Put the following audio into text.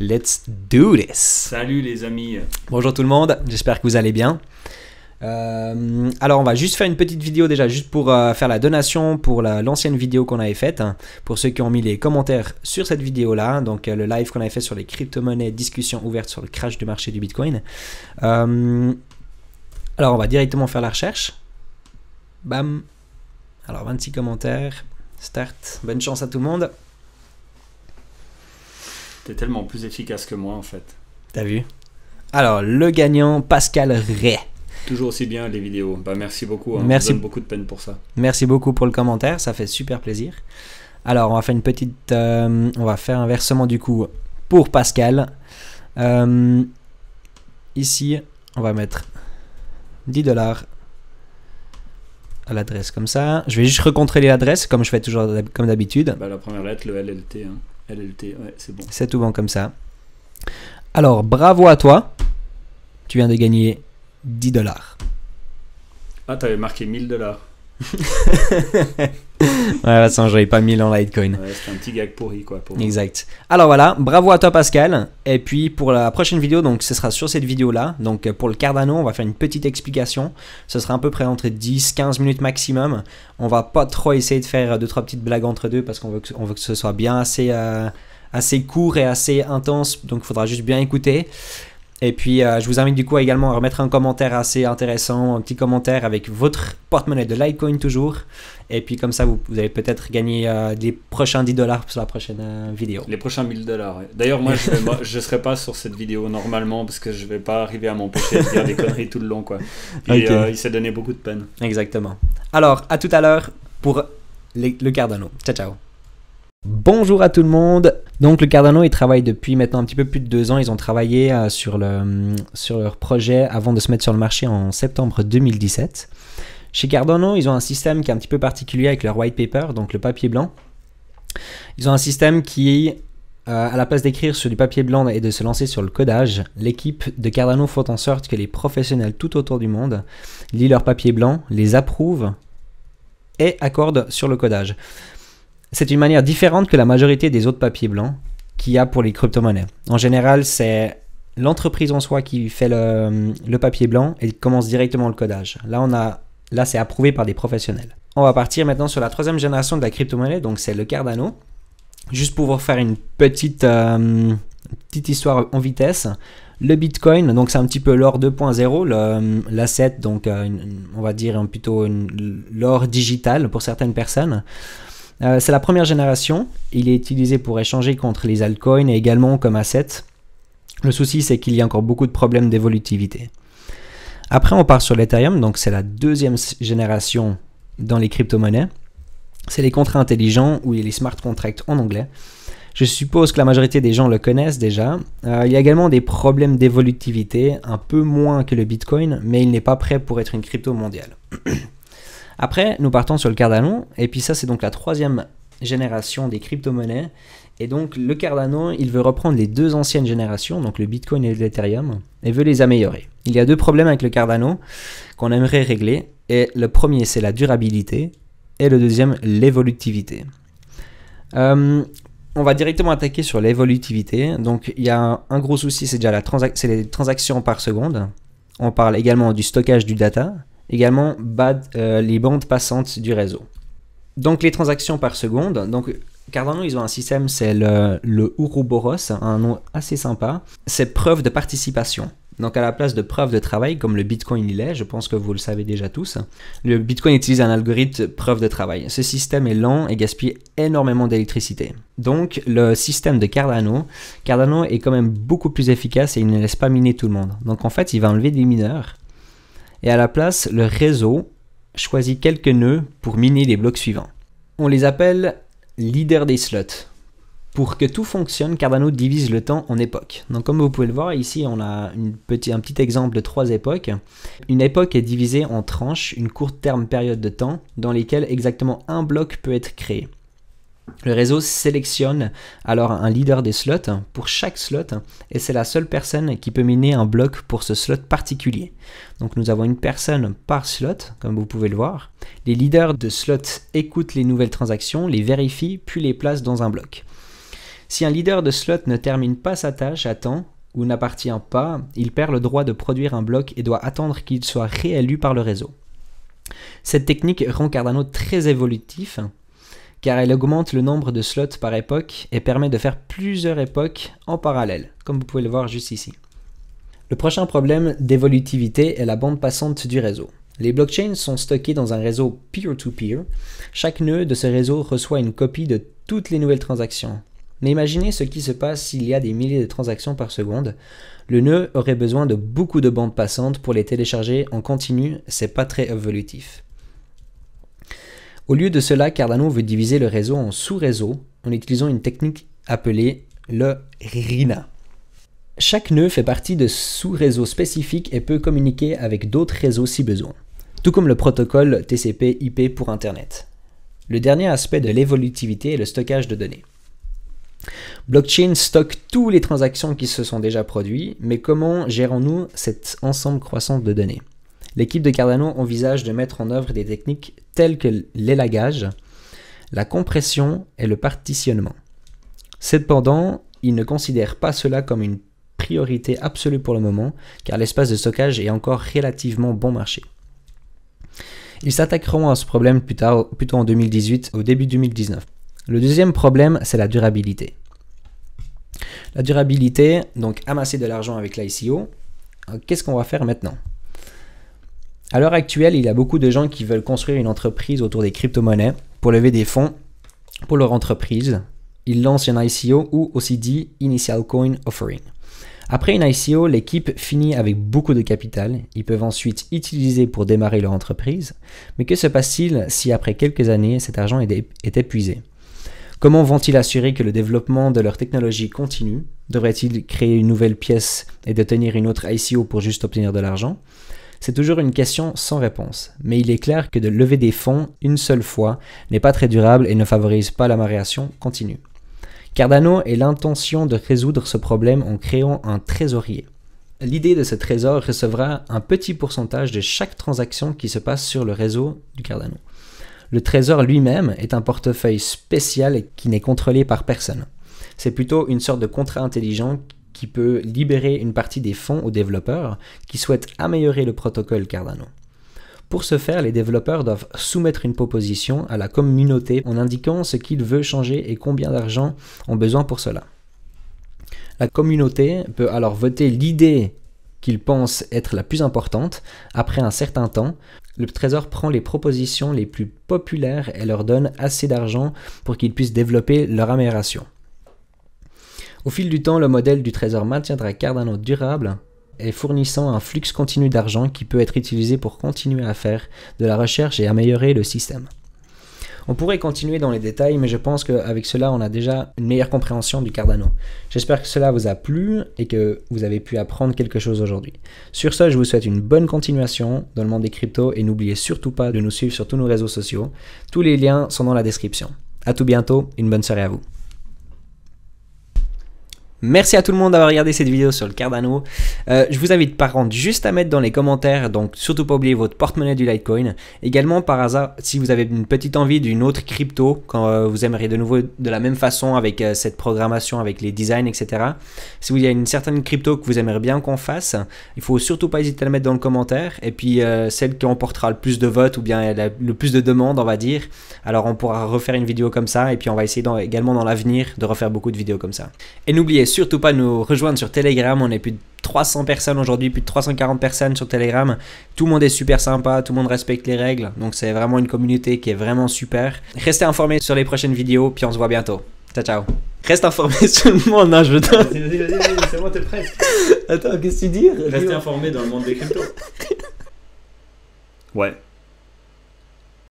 Let's do this. Salut les amis. Bonjour tout le monde, j'espère que vous allez bien. Alors on va juste faire une petite vidéo déjà, juste pour faire la donation pour l'ancienne vidéo qu'on avait faite, hein, pour ceux qui ont mis les commentaires sur cette vidéo là, donc le live qu'on avait fait sur les crypto-monnaies, discussion ouverte sur le crash du marché du Bitcoin. Alors on va directement faire la recherche. Bam. Alors 26 commentaires, start, bonne chance à tout le monde. T'es tellement plus efficace que moi en fait. T'as vu? Alors le gagnant, Pascal Ray. Toujours aussi bien les vidéos. Bah merci beaucoup. Hein. Merci. On donne beaucoup de peine pour ça. Merci beaucoup pour le commentaire, ça fait super plaisir. Alors on va faire une petite, on va faire un versement du coup pour Pascal. Ici, on va mettre 10 $ à l'adresse comme ça. Je vais juste recontrôler l'adresse comme je fais toujours comme d'habitude. Bah, la première lettre, le LLT. Hein. LLT, ouais, c'est bon. C'est tout bon comme ça. Alors bravo à toi. Tu viens de gagner 10 $. Ah, t'avais marqué 1000 $. Ouais, ça j'avais pas 1000 en Litecoin. Ouais, c'était un petit gag pourri quoi. Pour Exact. Alors voilà, bravo à toi Pascal. Et puis pour la prochaine vidéo, donc ce sera sur cette vidéo là. Donc pour le Cardano, on va faire une petite explication. Ce sera à peu près entre 10-15 minutes maximum. On va pas trop essayer de faire 2-3 petites blagues entre deux parce qu'on veut que ce soit bien assez court et assez intense. Donc il faudra juste bien écouter. Et puis je vous invite du coup également à remettre un commentaire assez intéressant, un petit commentaire avec votre porte-monnaie de Litecoin toujours. Et puis comme ça vous allez peut-être gagner les prochains 10 $ sur la prochaine vidéo. Les prochains 1000 $. Ouais. D'ailleurs moi je serai pas sur cette vidéo normalement parce que je vais pas arriver à m'empêcher de dire des conneries tout le long quoi. Et Okay. il s'est donné beaucoup de peine. Exactement. Alors à tout à l'heure pour le Cardano. Ciao ciao. Bonjour à tout le monde. Donc le Cardano, ils travaillent depuis maintenant un petit peu plus de 2 ans. Ils ont travaillé sur leur projet avant de se mettre sur le marché en septembre 2017. Chez Cardano, ils ont un système qui est un petit peu particulier avec leur white paper, donc le papier blanc. Ils ont un système qui, à la place d'écrire sur du papier blanc et de se lancer sur le codage, l'équipe de Cardano fait en sorte que les professionnels tout autour du monde lisent leur papier blanc, les approuvent et accordent sur le codage. C'est une manière différente que la majorité des autres papiers blancs qu'il y a pour les crypto-monnaies. En général, c'est l'entreprise en soi qui fait le papier blanc et commence directement le codage. Là, c'est approuvé par des professionnels. On va partir maintenant sur la 3e génération de la crypto-monnaie, donc c'est le Cardano. Juste pour vous faire une petite histoire en vitesse. Le Bitcoin, donc c'est un petit peu l'or 2.0, l'asset, donc on va dire plutôt l'or digital pour certaines personnes. C'est la première génération, il est utilisé pour échanger contre les altcoins et également comme asset. Le souci c'est qu'il y a encore beaucoup de problèmes d'évolutivité. Après on part sur l'Ethereum, donc c'est la 2e génération dans les crypto-monnaies. C'est les contrats intelligents ou les smart contracts en anglais. Je suppose que la majorité des gens le connaissent déjà. Il y a également des problèmes d'évolutivité, un peu moins que le Bitcoin, mais il n'est pas prêt pour être une crypto mondiale. Après, nous partons sur le Cardano, et puis ça c'est donc la 3e génération des crypto-monnaies. Et donc le Cardano, il veut reprendre les 2 anciennes générations, donc le Bitcoin et l'Ethereum, et veut les améliorer. Il y a 2 problèmes avec le Cardano qu'on aimerait régler, et le premier c'est la durabilité, et le deuxième l'évolutivité. On va directement attaquer sur l'évolutivité. Donc il y a un gros souci, c'est déjà les transactions par seconde. On parle également du stockage du data. Également les bandes passantes du réseau. Donc les transactions par seconde. Donc Cardano, ils ont un système, c'est le Ouroboros, un nom assez sympa. C'est preuve de participation. Donc à la place de preuve de travail, comme le Bitcoin il est, je pense que vous le savez déjà tous, le Bitcoin utilise un algorithme preuve de travail. Ce système est lent et gaspille énormément d'électricité. Donc le système de Cardano est quand même beaucoup plus efficace et il ne laisse pas miner tout le monde. Donc en fait, il va enlever des mineurs. Et à la place, le réseau choisit quelques nœuds pour miner les blocs suivants. On les appelle leaders des slots. Pour que tout fonctionne, Cardano divise le temps en époques. Donc comme vous pouvez le voir, ici on a un petit exemple de 3 époques. Une époque est divisée en tranches, une courte terme période de temps, dans lesquelles exactement un bloc peut être créé. Le réseau sélectionne alors un leader des slots pour chaque slot et c'est la seule personne qui peut miner un bloc pour ce slot particulier. Donc nous avons une personne par slot, comme vous pouvez le voir. Les leaders de slots écoutent les nouvelles transactions, les vérifient, puis les placent dans un bloc. Si un leader de slot ne termine pas sa tâche à temps ou n'appartient pas, il perd le droit de produire un bloc et doit attendre qu'il soit réélu par le réseau. Cette technique rend Cardano très évolutif car elle augmente le nombre de slots par époque et permet de faire plusieurs époques en parallèle, comme vous pouvez le voir juste ici. Le prochain problème d'évolutivité est la bande passante du réseau. Les blockchains sont stockés dans un réseau peer-to-peer. Chaque nœud de ce réseau reçoit une copie de toutes les nouvelles transactions. Mais imaginez ce qui se passe s'il y a des milliers de transactions par seconde. Le nœud aurait besoin de beaucoup de bandes passantes pour les télécharger en continu, c'est pas très évolutif. Au lieu de cela, Cardano veut diviser le réseau en sous-réseaux en utilisant une technique appelée le RINA. Chaque nœud fait partie de sous-réseaux spécifiques et peut communiquer avec d'autres réseaux si besoin, tout comme le protocole TCP/IP pour Internet. Le dernier aspect de l'évolutivité est le stockage de données. Blockchain stocke toutes les transactions qui se sont déjà produites, mais comment gérons-nous cet ensemble croissant de données? L'équipe de Cardano envisage de mettre en œuvre des techniques telles que l'élagage, la compression et le partitionnement. Cependant, ils ne considèrent pas cela comme une priorité absolue pour le moment, car l'espace de stockage est encore relativement bon marché. Ils s'attaqueront à ce problème plutôt en 2018, au début 2019. Le deuxième problème, c'est la durabilité. La durabilité, donc amasser de l'argent avec l'ICO, qu'est-ce qu'on va faire maintenant? À l'heure actuelle, il y a beaucoup de gens qui veulent construire une entreprise autour des crypto-monnaies pour lever des fonds pour leur entreprise. Ils lancent un ICO ou aussi dit Initial Coin Offering. Après une ICO, l'équipe finit avec beaucoup de capital. Ils peuvent ensuite utiliser pour démarrer leur entreprise. Mais que se passe-t-il si après quelques années, cet argent est épuisé? Comment vont-ils assurer que le développement de leur technologie continue? Devraient-ils créer une nouvelle pièce et détenir une autre ICO pour juste obtenir de l'argent? C'est toujours une question sans réponse, mais il est clair que de lever des fonds une seule fois n'est pas très durable et ne favorise pas l'amélioration continue. Cardano a l'intention de résoudre ce problème en créant un trésorier. L'idée de ce trésor recevra un petit pourcentage de chaque transaction qui se passe sur le réseau du Cardano. Le trésor lui-même est un portefeuille spécial qui n'est contrôlé par personne. C'est plutôt une sorte de contrat intelligent qui peut libérer une partie des fonds aux développeurs qui souhaitent améliorer le protocole Cardano. Pour ce faire, les développeurs doivent soumettre une proposition à la communauté en indiquant ce qu'ils veulent changer et combien d'argent ont besoin pour cela. La communauté peut alors voter l'idée qu'ils pensent être la plus importante. Après un certain temps, le trésor prend les propositions les plus populaires et leur donne assez d'argent pour qu'ils puissent développer leur amélioration. Au fil du temps, le modèle du trésor maintiendra Cardano durable et fournissant un flux continu d'argent qui peut être utilisé pour continuer à faire de la recherche et améliorer le système. On pourrait continuer dans les détails, mais je pense qu'avec cela, on a déjà une meilleure compréhension du Cardano. J'espère que cela vous a plu et que vous avez pu apprendre quelque chose aujourd'hui. Sur ce, je vous souhaite une bonne continuation dans le monde des cryptos et n'oubliez surtout pas de nous suivre sur tous nos réseaux sociaux. Tous les liens sont dans la description. À tout bientôt, une bonne soirée à vous. Merci à tout le monde d'avoir regardé cette vidéo sur le Cardano. Je vous invite par contre juste à mettre dans les commentaires, donc surtout pas oublier votre porte-monnaie du Litecoin. Également par hasard, si vous avez une petite envie d'une autre crypto, quand vous aimeriez de nouveau de la même façon avec cette programmation, avec les designs, etc. Si vous y a une certaine crypto que vous aimeriez bien qu'on fasse, il faut surtout pas hésiter à la mettre dans le commentaire. Et puis celle qui emportera le plus de votes ou bien le plus de demandes, on va dire. Alors on pourra refaire une vidéo comme ça et puis on va essayer également dans l'avenir de refaire beaucoup de vidéos comme ça. Et n'oubliez surtout pas de nous rejoindre sur Telegram, on est plus de 300 personnes aujourd'hui, plus de 340 personnes sur Telegram. Tout le monde est super sympa, tout le monde respecte les règles, donc c'est vraiment une communauté qui est vraiment super. Restez informés sur les prochaines vidéos, puis on se voit bientôt. Ciao ciao. Reste informé sur le monde, non je veux dire. Vas-y, c'est bon, t'es presque. Attends, qu'est-ce que tu dis? Restez informé dans le monde des cryptos. Ouais.